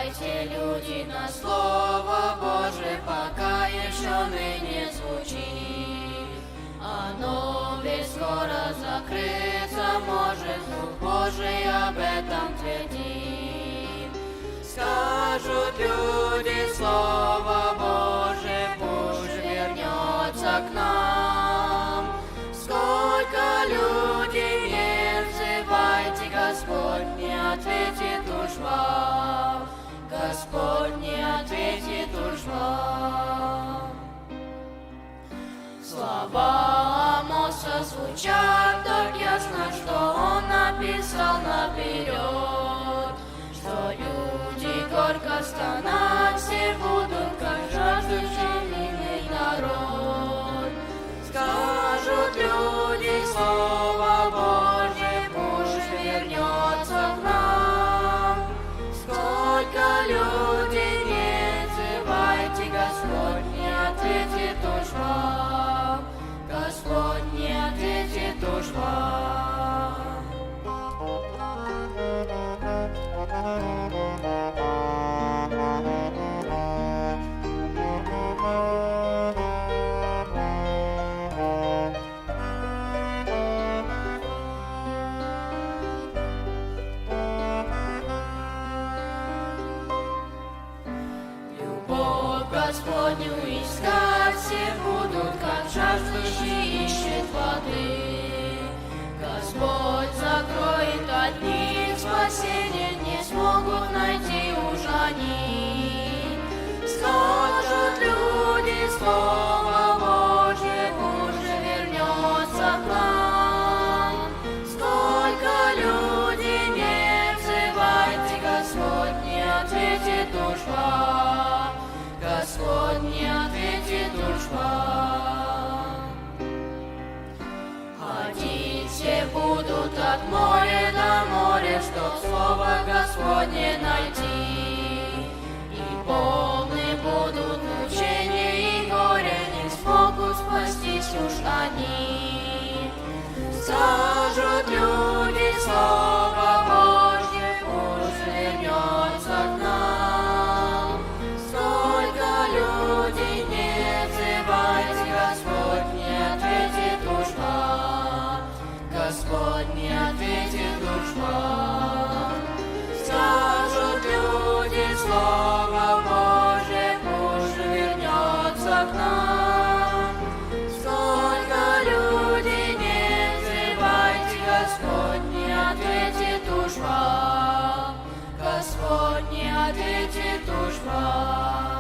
Взывайте, люди, на Слово Божие, пока еще ныне звучит. Оно ведь скоро закрыться может, Дух Божий об этом твердит. Скажут люди Слово Божие, пусть вернется к нам. Сколько людей не взывайте, Господь не ответит уж вам. Господь не ответит уж вам. Слова Амоса звучат так ясно, что он написал наперед, что люди горько стонать все будут, как жаждущий милый народ. Скажут люди Слово Божие, пусть вернется к нам. Сколько людей не взывайте, Господь не ответит уж вам. Господь не ответит уж вам. Любовь Господню искать все будут, как жаждущий ищет воды. Господь закроет от них спасение, не смогут найти уж они. Скажут люди Слово Божие, уже вернется к нам. Сколько людей не взывайте, Господь не ответит уж вам. Господь не ответит уж вам. Ходить все будут от моря до моря, чтоб слово Господне найти. И полны будут мучения и горя, не смогут спастись уж они. Скажут люди Слово Божье, пусть вернется к нам. Сколько людей не взывайте, Господь не ответит уж вам. Господь не ответит уж вам. Скажут люди Слово Божие, пусть вернется к нам. Сколько людей не взывайте, Господь не ответит уж вам. Господь не ответит уж вам.